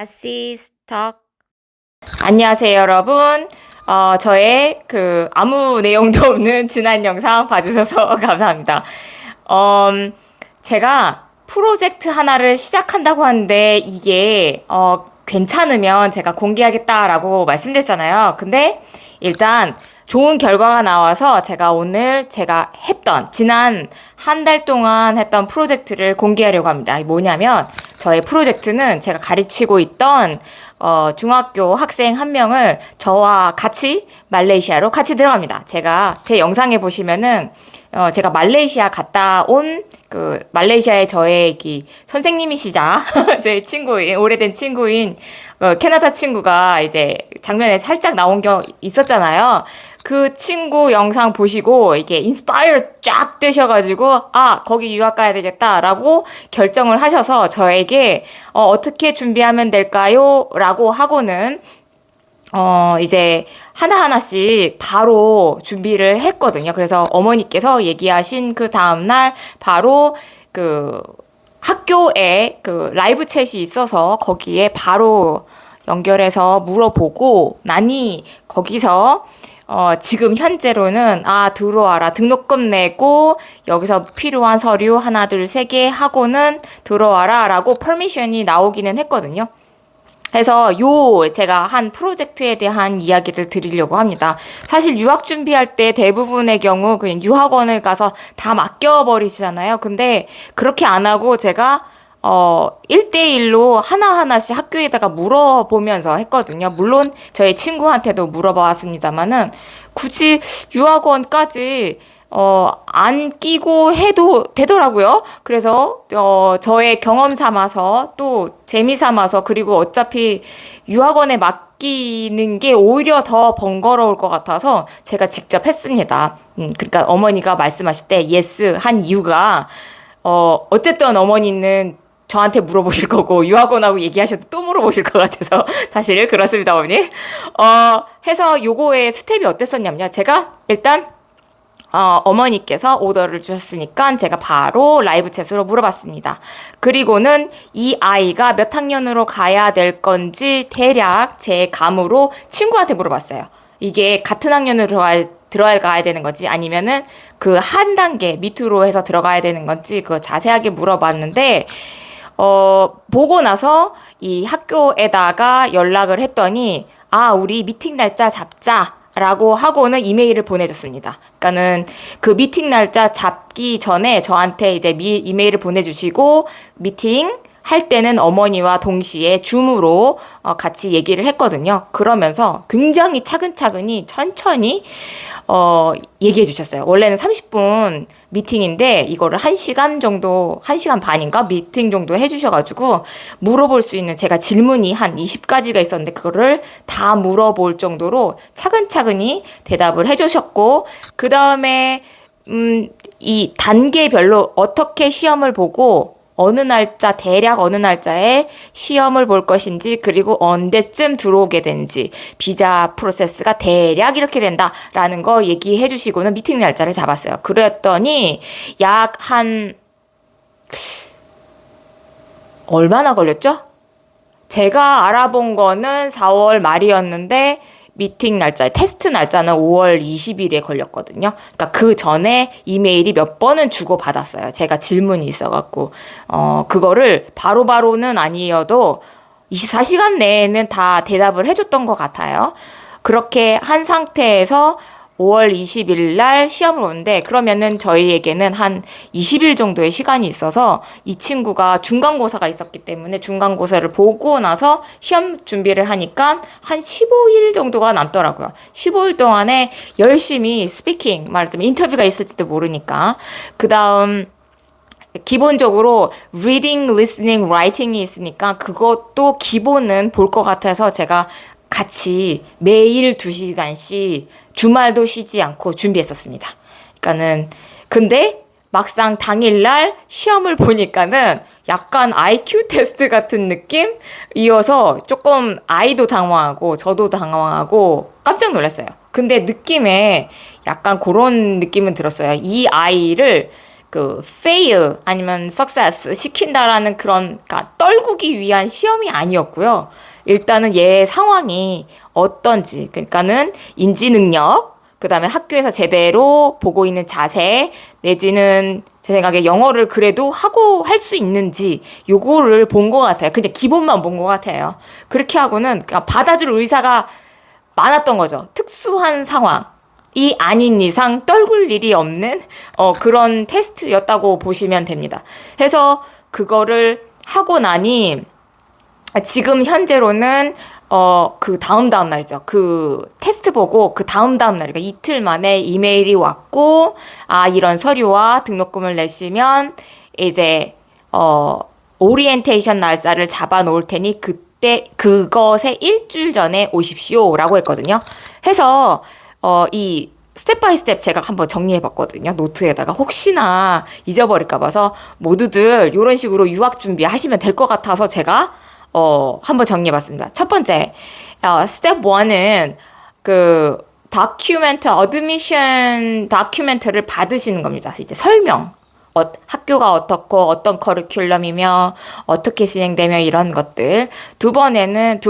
아시스톡. 안녕하세요, 여러분. 저의 아무 내용도 없는 지난 영상 봐주셔서 감사합니다. 제가 프로젝트 하나를 시작한다고 하는데 이게 괜찮으면 제가 공개하겠다라고 말씀드렸잖아요. 근데 일단 좋은 결과가 나와서 제가 오늘 제가 지난 한 달 동안 했던 프로젝트를 공개하려고 합니다. 이게 뭐냐면 저의 프로젝트는 제가 가르치고 있던 중학교 학생 한 명을 저와 같이 말레이시아로 같이 들어갑니다. 제 영상에 보시면은 제가 말레이시아 갔다 온 말레이시아의 저의 선생님이시자 제 친구인 오래된 친구인 캐나다 친구가 이제 장면에 살짝 나온 게 있었잖아요. 그 친구 영상 보시고 이게 인스파이어 쫙 되셔가지고 거기 유학 가야 되겠다라고 결정을 하셔서 저에게 어떻게 준비하면 될까요? 라고 하고는 이제 하나하나씩 바로 준비를 했거든요. 그래서 어머니께서 얘기하신 그 다음날 바로 학교에 라이브 챗이 있어서 거기에 바로 연결해서 물어보고 나니 거기서 지금 현재로는 들어와라. 등록금 내고 여기서 필요한 서류 하나, 둘, 세 개 하고는 들어와라 라고 퍼미션이 나오기는 했거든요. 해서 제가 한 프로젝트에 대한 이야기를 드리려고 합니다. 사실 유학 준비할 때 대부분의 경우 그냥 유학원을 가서 다 맡겨버리시잖아요. 근데 그렇게 안 하고 제가 1대1로 하나하나씩 학교에다가 물어보면서 했거든요. 물론 저희 친구한테도 물어봤습니다만은 굳이 유학원까지 안 끼고 해도 되더라고요. 그래서 저의 경험 삼아서 또 재미 삼아서 그리고 어차피 유학원에 맡기는 게 오히려 더 번거로울 것 같아서 제가 직접 했습니다. 그러니까 어머니가 말씀하실 때 예스 한 이유가 어쨌든 어머니는 저한테 물어보실 거고 유학원하고 얘기하셔도 또 물어보실 것 같아서 사실 그렇습니다, 어머니. 해서 요거의 스텝이 어땠었냐면요. 제가 일단 어머니께서 오더를 주셨으니까 제가 바로 라이브 챗으로 물어봤습니다. 그리고는 이 아이가 몇 학년으로 가야 될 건지 대략 제 감으로 친구한테 물어봤어요. 이게 같은 학년으로 들어가야 되는 건지 아니면은 한 단계 밑으로 해서 들어가야 되는 건지 자세하게 물어봤는데 보고 나서 이 학교에다가 연락을 했더니 우리 미팅 날짜 잡자. 라고 하고는 이메일을 보내줬습니다. 그러니까는 그 미팅 날짜 잡기 전에 저한테 이제 이메일을 보내주시고 미팅 할 때는 어머니와 동시에 줌으로 같이 얘기를 했거든요. 그러면서 굉장히 차근차근히 천천히 얘기해 주셨어요. 원래는 30분 미팅인데 이거를 1시간 반인가 미팅 정도 해주셔가지고 물어볼 수 있는 제가 질문이 한 20가지가 있었는데 그거를 다 물어볼 정도로 차근차근히 대답을 해주셨고 그 다음에 이 단계별로 어떻게 시험을 보고 대략 어느 날짜에 시험을 볼 것인지, 그리고 언제쯤 들어오게 되는지, 비자 프로세스가 대략 이렇게 된다라는 거 얘기해 주시고는 미팅 날짜를 잡았어요. 그랬더니 얼마나 걸렸죠? 제가 알아본 거는 4월 말이었는데 미팅 테스트 날짜는 5월 20일에 걸렸거든요. 그러니까 그 전에 이메일이 몇 번은 주고 받았어요. 제가 질문이 있어갖고 그거를 바로바로는 아니어도 24시간 내에는 다 대답을 해줬던 것 같아요. 그렇게 한 상태에서 5월 20일 날 시험을 오는데 그러면은 저희에게는 한 20일 정도의 시간이 있어서 이 친구가 중간고사가 있었기 때문에 중간고사를 보고 나서 시험 준비를 하니까 한 15일 정도가 남더라고요. 15일 동안에 열심히 말하자면 인터뷰가 있을지도 모르니까 그 다음 기본적으로 reading, listening, writing이 있으니까 그것도 기본은 볼 것 같아서 제가 같이 매일 2시간씩 주말도 쉬지 않고 준비했었습니다. 근데 막상 당일날 시험을 보니까는 약간 IQ 테스트 같은 느낌이어서 조금 아이도 당황하고 저도 당황하고 깜짝 놀랐어요. 근데 느낌에 약간 그런 느낌은 들었어요. 이 아이를 그 fail 아니면 success 시킨다라는 그런 그러니까 떨구기 위한 시험이 아니었고요. 일단은 얘 상황이 어떤지 그러니까는 인지 능력 그다음에 학교에서 제대로 보고 있는 자세 내지는 제 생각에 영어를 그래도 하고 할 수 있는지 요거를 본 것 같아요. 그냥 기본만 본 것 같아요. 그렇게 하고는 그냥 받아줄 의사가 많았던 거죠. 특수한 상황이 아닌 이상 떨굴 일이 없는 그런 테스트였다고 보시면 됩니다. 해서 그거를 하고 나니 지금 현재로는 그 다음 날이죠. 그 테스트 보고 그 다음 날, 그러니까 이틀 만에 이메일이 왔고, 아, 이런 서류와 등록금을 내시면 이제 오리엔테이션 날짜를 잡아 놓을 테니 그때 그것에 일주일 전에 오십시오라고 했거든요. 해서 이 스텝 바이 스텝 제가 한번 정리해 봤거든요. 노트에다가 혹시나 잊어버릴까 봐서 모두들 이런 식으로 유학 준비하시면 될 것 같아서 제가 한번 정리해 봤습니다. 첫 번째, 스텝 1은 그 다큐멘트, 어드미션 다큐멘트를 받으시는 겁니다. 이제 설명. 학교가 어떻고 어떤 커리큘럼이며 어떻게 진행되며 이런 것들. 두 번째는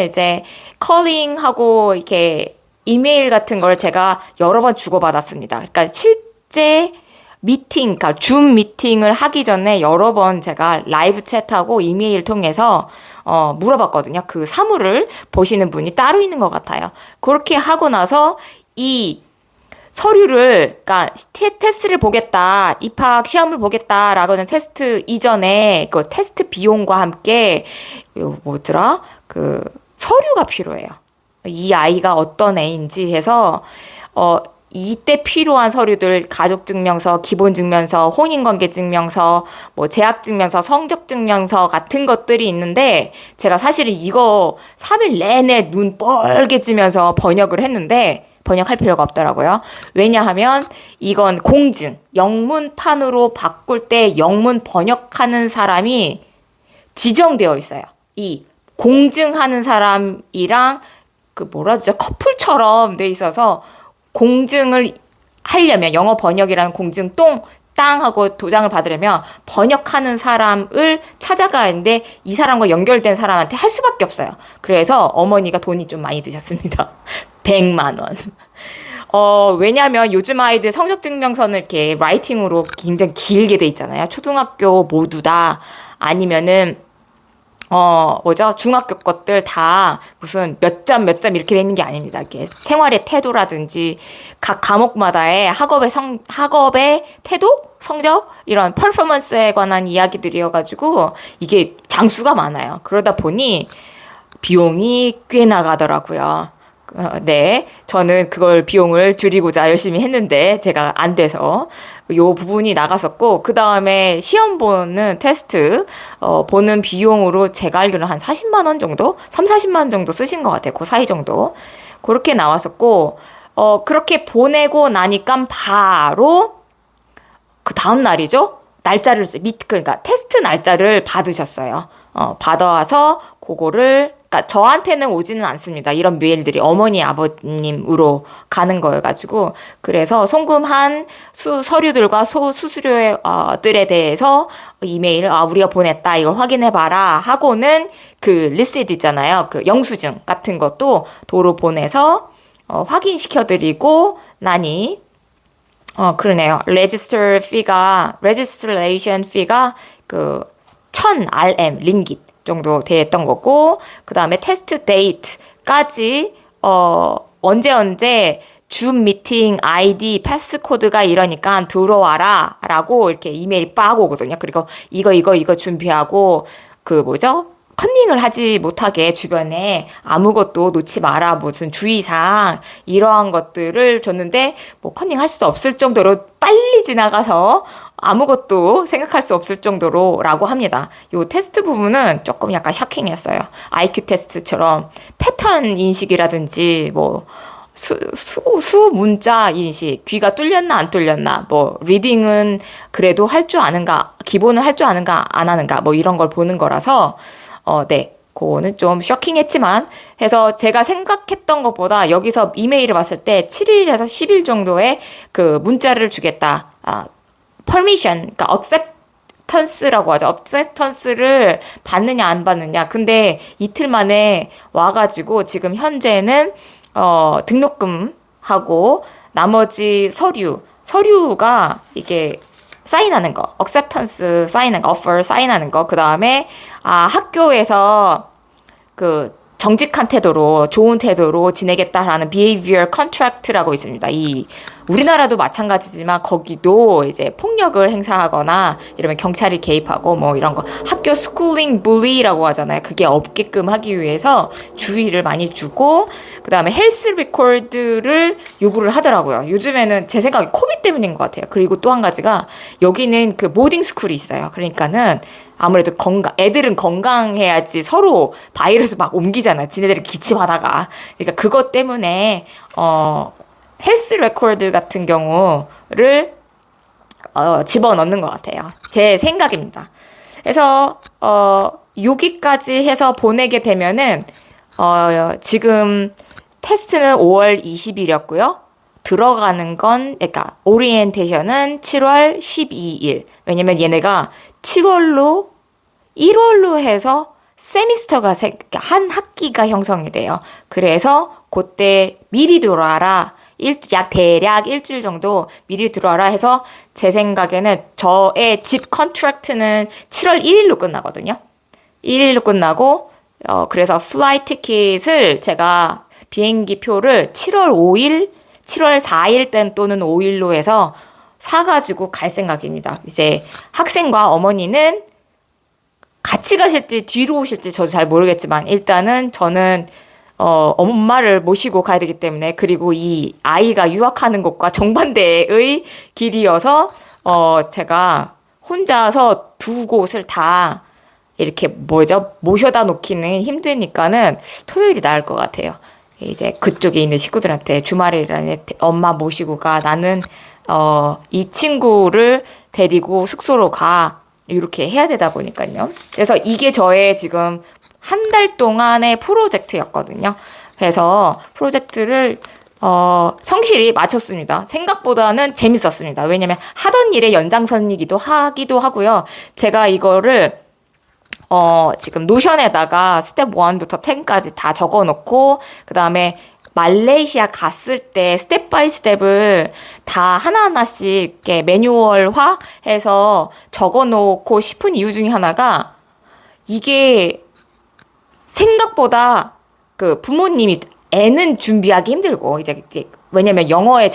이제 컬링하고 이렇게 이메일 같은 걸 제가 여러 번 주고받았습니다. 그러니까 실제 그러니까 줌 미팅을 하기 전에 여러 번 제가 라이브 챗하고 이메일 통해서 물어봤거든요. 그 사물을 보시는 분이 따로 있는 것 같아요. 그렇게 하고 나서 이 서류를, 그러니까 테스트를 보겠다, 입학 시험을 보겠다라고는 테스트 이전에 그 테스트 비용과 함께 뭐더라? 그 서류가 필요해요. 이 아이가 어떤 애인지 해서 이때 필요한 서류들 가족증명서, 기본증명서, 혼인관계증명서, 뭐 재학증명서, 성적증명서 같은 것들이 있는데 제가 사실은 이거 3일 내내 눈 뻘개지면서 번역을 했는데 번역할 필요가 없더라고요. 왜냐하면 이건 공증, 영문판으로 바꿀 때 영문 번역하는 사람이 지정되어 있어요. 이 공증하는 사람이랑 그 뭐라 그러죠? 커플처럼 돼 있어서 공증을 하려면 영어 번역이라는 공증 땅 하고 도장을 받으려면 번역하는 사람을 찾아가야 하는데 이 사람과 연결된 사람한테 할 수밖에 없어요. 그래서 어머니가 돈이 좀 많이 드셨습니다. 100만 원. 왜냐면 요즘 아이들 성적증명서는 이렇게 라이팅으로 굉장히 길게 돼 있잖아요. 초등학교 모두 다 아니면은 중학교 것들 다 무슨 몇 점 이렇게 돼 있는 게 아닙니다. 이게 생활의 태도라든지 각 과목마다의 학업의 태도? 성적? 이런 퍼포먼스에 관한 이야기들이어가지고 이게 장수가 많아요. 그러다 보니 비용이 꽤 나가더라고요. 네. 저는 그걸 비용을 줄이고자 열심히 했는데 제가 안 돼서 요 부분이 나갔었고 그 다음에 시험 보는 테스트 보는 비용으로 제가 알기로는 한 40만 원 정도? 40만 원 정도 쓰신 것 같아요. 그 사이 정도. 그렇게 나왔었고 그렇게 보내고 나니까 바로 그 다음 날이죠. 그러니까 테스트 날짜를 받으셨어요. 받아와서 그거를 그러니까 저한테는 오지는 않습니다. 이런 메일들이 어머니 아버님으로 가는 거여가지고 그래서 송금한 서류들과 수수료들에 대해서 이메일 우리가 보냈다 이걸 확인해봐라 하고는 그 리시트 있잖아요. 그 영수증 같은 것도 도로 보내서 확인시켜드리고 나니 그러네요. registration fee가 그 1000 RM 링깃 정도 됐던 거고 그 다음에 테스트 데이트까지 언제 줌 미팅 아이디 패스코드가 이러니까 들어와라 라고 이렇게 이메일 빠고 오거든요. 그리고 이거 준비하고 그 컨닝을 하지 못하게 주변에 아무것도 놓지 마라 무슨 주의사항 이러한 것들을 줬는데 뭐 컨닝 할 수도 없을 정도로 빨리 지나가서 아무것도 생각할 수 없을 정도로라고 합니다. 요 테스트 부분은 조금 약간 셔킹했어요. IQ 테스트처럼 패턴 인식이라든지 뭐 수 문자 인식, 귀가 뚫렸나 안 뚫렸나, 뭐 리딩은 그래도 할 줄 아는가, 기본은 할 줄 아는가 안 하는가, 뭐 이런 걸 보는 거라서 네. 그거는 좀 쇼킹했지만 해서 제가 생각했던 것보다 여기서 이메일을 봤을 때 7일에서 10일 정도의 그 문자를 주겠다. permission, 그러니까 acceptance라고 하죠. acceptance를 받느냐 안 받느냐. 근데 이틀 만에 와가지고 지금 현재는 등록금하고 나머지 서류가 이게 사인하는 거, acceptance 사인하는 거, offer 사인하는 거, 그 다음에 학교에서 그 정직한 태도로 좋은 태도로 지내겠다라는 behavior contract라고 있습니다. 우리나라도 마찬가지지만 거기도 이제 폭력을 행사하거나 이러면 경찰이 개입하고 뭐 이런 거 학교 schooling bully라고 하잖아요. 그게 없게끔 하기 위해서 주의를 많이 주고 그다음에 헬스 리코드를 요구를 하더라고요. 요즘에는 제 생각에 코비드 때문인 것 같아요. 그리고 또 한 가지가 여기는 그 보딩 스쿨이 있어요. 그러니까는 아무래도 애들은 건강해야지 서로 바이러스 막 옮기잖아요. 지네들이 기침하다가. 그러니까 그것 때문에, 헬스 레코드 같은 경우를, 집어넣는 것 같아요. 제 생각입니다. 그래서, 여기까지 해서 보내게 되면은, 지금 테스트는 5월 20일이었고요. 들어가는 건, 그러니까, 오리엔테이션은 7월 12일. 왜냐면 얘네가 7월로 1월로 해서 세미스터가 한 학기가 형성이 돼요. 그래서 그때 미리 들어와라. 대략 일주일 정도 미리 들어와라 해서 제 생각에는 저의 집 컨트랙트는 7월 1일로 끝나거든요. 1일로 끝나고 그래서 플라이 티켓을 제가 비행기 표를 7월 5일, 7월 4일 땐 또는 5일로 해서 사가지고 갈 생각입니다. 이제 학생과 어머니는 같이 가실지 뒤로 오실지 저도 잘 모르겠지만 일단은 저는 엄마를 모시고 가야 되기 때문에 그리고 이 아이가 유학하는 곳과 정반대의 길이어서 제가 혼자서 두 곳을 다 이렇게 모셔다 놓기는 힘드니까는 토요일이 나을 것 같아요. 이제 그쪽에 있는 식구들한테 주말이라니 엄마 모시고 가. 나는 이 친구를 데리고 숙소로 가. 이렇게 해야 되다 보니까요. 그래서 이게 저의 지금 한 달 동안의 프로젝트였거든요. 그래서 프로젝트를 성실히 마쳤습니다. 생각보다는 재밌었습니다. 왜냐면 하던 일의 연장선이기도 하고요. 제가 이거를 지금 노션에다가 스텝 1부터 10까지 다 적어 놓고 그다음에 말레이시아 갔을 때 스텝 바이 스텝을 다 하나하나씩 이렇게 매뉴얼화해서 적어 놓고 싶은 이유 중에 하나가 이게 생각보다 그 부모님이 애는 준비하기 힘들고 이제 왜냐면 영어에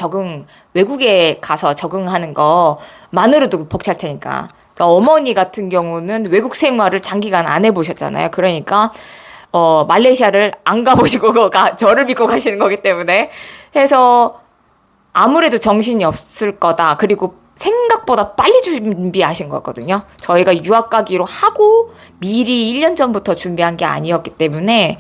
외국에 가서 적응하는 거만으로도 벅찰 테니까. 그러니까 어머니 같은 경우는 외국 생활을 장기간 안 해보셨잖아요. 그러니까 말레이시아를 안 가보시고 저를 믿고 가시는 거기 때문에 해서 아무래도 정신이 없을 거다. 그리고 생각보다 빨리 준비하신 거거든요. 저희가 유학 가기로 하고 미리 1년 전부터 준비한 게 아니었기 때문에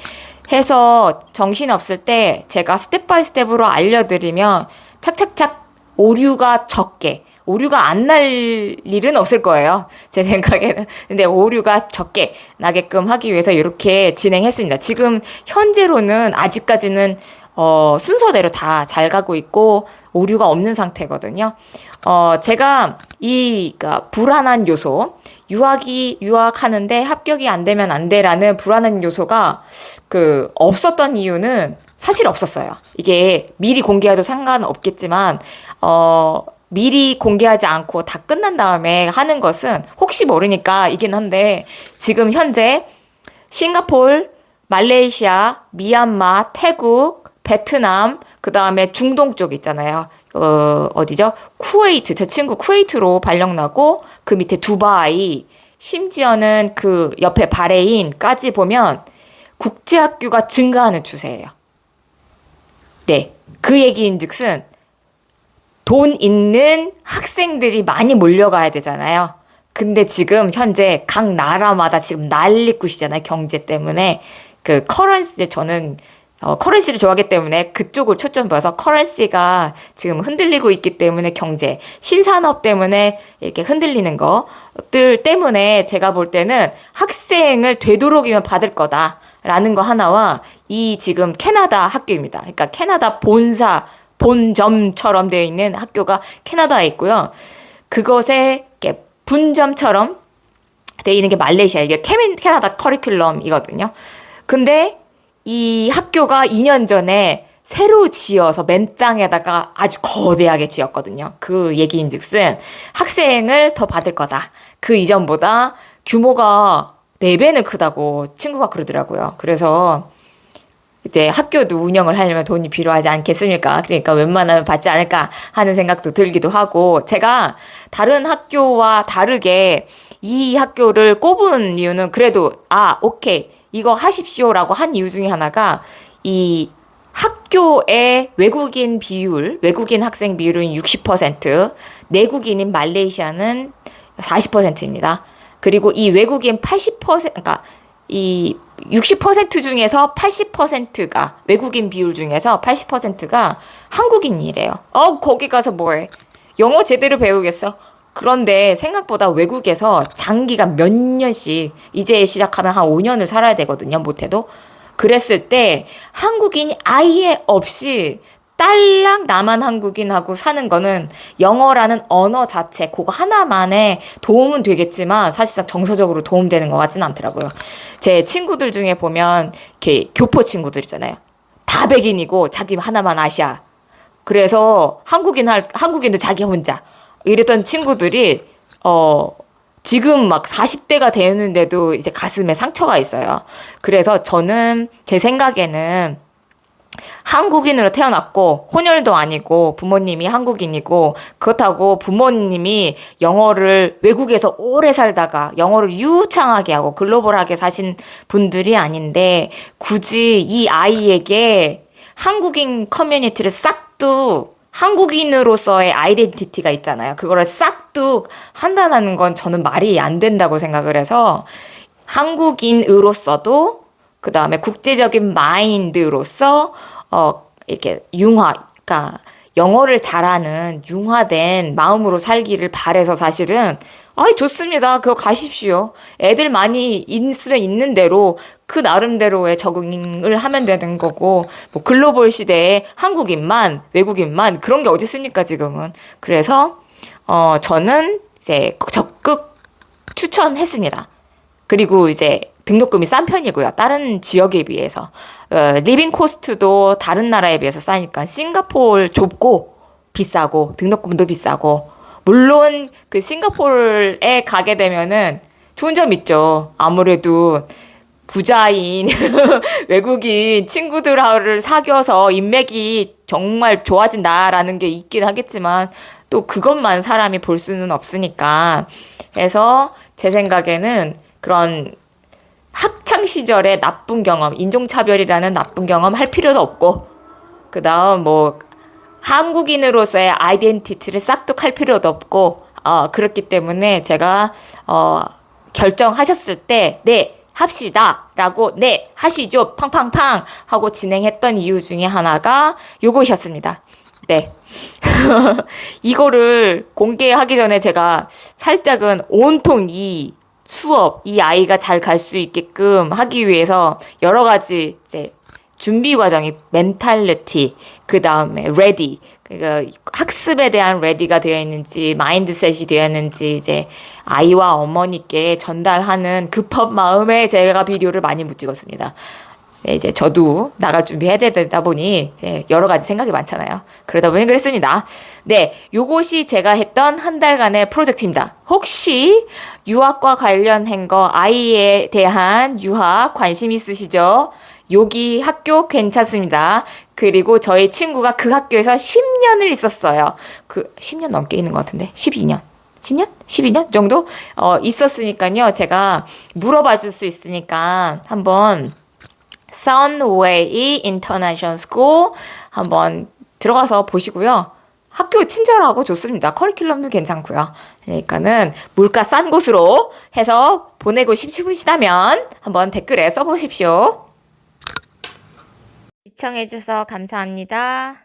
해서 정신이 없을 때 제가 스텝 바이 스텝으로 알려드리면 착착착 오류가 안 날 일은 없을 거예요. 제 생각에는. 근데 오류가 적게 나게끔 하기 위해서 이렇게 진행했습니다. 지금 현재로는 아직까지는 순서대로 다 잘 가고 있고 오류가 없는 상태거든요. 제가 그러니까 불안한 요소, 유학하는데 합격이 안 되면 안 돼라는 불안한 요소가 없었던 이유는 사실 없었어요. 이게 미리 공개해도 상관없겠지만 미리 공개하지 않고 다 끝난 다음에 하는 것은 혹시 모르니까 이긴 한데 지금 현재 싱가포르, 말레이시아, 미얀마, 태국, 베트남, 그 다음에 중동 쪽 있잖아요. 어디죠? 쿠웨이트. 저 친구 쿠웨이트로 발령 나고 그 밑에 두바이, 심지어는 그 옆에 바레인까지 보면 국제학교가 증가하는 추세예요. 네. 그 얘기인즉슨 돈 있는 학생들이 많이 몰려가야 되잖아요. 근데 지금 현재 각 나라마다 지금 난리굿이잖아요. 경제 때문에. 저는 커런시를 좋아하기 때문에 그쪽을 초점 봐서 커런시가 지금 흔들리고 있기 때문에 경제, 신산업 때문에 이렇게 흔들리는 것들 때문에 제가 볼 때는 학생을 되도록이면 받을 거다라는 거 하나와 이 지금 캐나다 학교입니다. 그러니까 캐나다 본점처럼 되어 있는 학교가 캐나다에 있고요. 그것에 이렇게 분점처럼 돼 있는 게 말레이시아, 이게 캐나다 커리큘럼이거든요. 근데 이 학교가 2년 전에 새로 지어서 맨 땅에다가 아주 거대하게 지었거든요. 그 얘기인즉슨 학생을 더 받을 거다. 그 이전보다 규모가 4배는 크다고 친구가 그러더라고요. 그래서 이제 학교도 운영을 하려면 돈이 필요하지 않겠습니까? 그러니까 웬만하면 받지 않을까 하는 생각도 들기도 하고, 제가 다른 학교와 다르게 이 학교를 꼽은 이유는 그래도 오케이 이거 하십시오라고 한 이유 중에 하나가, 이 학교의 외국인 학생 비율은 60%, 내국인인 말레이시아는 40%입니다. 그리고 이 외국인 80%, 그러니까 이 60% 중에서 80%가, 외국인 비율 중에서 80%가 한국인이래요. 거기 가서 뭐해? 영어 제대로 배우겠어? 그런데 생각보다 외국에서 장기간 몇 년씩, 이제 시작하면 한 5년을 살아야 되거든요, 못해도. 그랬을 때 한국인이 아예 없이 딸랑 나만 한국인하고 사는 거는 영어라는 언어 자체, 그거 하나만에 도움은 되겠지만 사실상 정서적으로 도움되는 것 같지는 않더라고요. 제 친구들 중에 보면 이렇게 교포 친구들 있잖아요. 다 백인이고 자기 하나만 아시아. 그래서 한국인도 자기 혼자. 이랬던 친구들이 지금 막 40대가 되는데도 이제 가슴에 상처가 있어요. 그래서 저는 제 생각에는 한국인으로 태어났고 혼혈도 아니고 부모님이 한국인이고, 그렇다고 부모님이 영어를 외국에서 오래 살다가 영어를 유창하게 하고 글로벌하게 사신 분들이 아닌데, 굳이 이 아이에게 한국인 커뮤니티를 싹둑, 한국인으로서의 아이덴티티가 있잖아요. 그거를 싹둑 한다는 건 저는 말이 안 된다고 생각을 해서, 한국인으로서도 그 다음에 국제적인 마인드로서 이렇게 그러니까 영어를 잘하는 융화된 마음으로 살기를 바래서, 사실은 좋습니다. 그거 가십시오. 애들 많이 있으면 있는 대로 그 나름대로의 적응을 하면 되는 거고, 뭐 글로벌 시대에 한국인만 외국인만 그런 게 어디 있습니까 지금은. 그래서 저는 이제 적극 추천했습니다. 그리고 이제 등록금이 싼 편이고요. 다른 지역에 비해서. 리빙 코스트도 다른 나라에 비해서 싸니까. 싱가포르 좁고 비싸고 등록금도 비싸고. 물론 그 싱가포르에 가게 되면은 좋은 점 있죠. 아무래도 부자인 외국인 친구들을 사귀어서 인맥이 정말 좋아진다라는 게 있긴 하겠지만, 또 그것만 사람이 볼 수는 없으니까. 그래서 제 생각에는 그런 학창 시절의 나쁜 경험, 인종차별이라는 나쁜 경험 할 필요도 없고, 그 다음 뭐 한국인으로서의 아이덴티티를 싹둑할 필요도 없고, 그렇기 때문에 제가 결정하셨을 때 네 합시다 라고, 네 하시죠 팡팡팡 하고 진행했던 이유 중에 하나가 요것이었습니다. 네. 이거를 공개하기 전에 제가 살짝은 온통 이 수업, 이 아이가 잘 갈 수 있게끔 하기 위해서 여러 가지 이제 준비 과정이, 멘탈리티, 그 다음에 레디, 그러니까 학습에 대한 레디가 되어 있는지, 마인드셋이 되어 있는지, 이제 아이와 어머니께 전달하는 급한 마음에 제가 비디오를 많이 못 찍었습니다. 네, 이제 저도 나갈 준비해야 되다 보니 이제 여러 가지 생각이 많잖아요. 그러다 보니 그랬습니다. 네, 요것이 제가 했던 한 달간의 프로젝트입니다. 혹시 유학과 관련한 거, 아이에 대한 유학 관심 있으시죠? 여기 학교 괜찮습니다. 그리고 저희 친구가 그 학교에서 10년을 있었어요. 10년 넘게 있는 것 같은데, 12년. 10년? 12년 정도? 있었으니까요. 제가 물어봐 줄 수 있으니까 한번 Sunway International School 한번 들어가서 보시고요. 학교 친절하고 좋습니다. 커리큘럼도 괜찮고요. 그러니까는 물가 싼 곳으로 해서 보내고 싶으시다면 한번 댓글에 써보십시오. 시청해주셔서 감사합니다.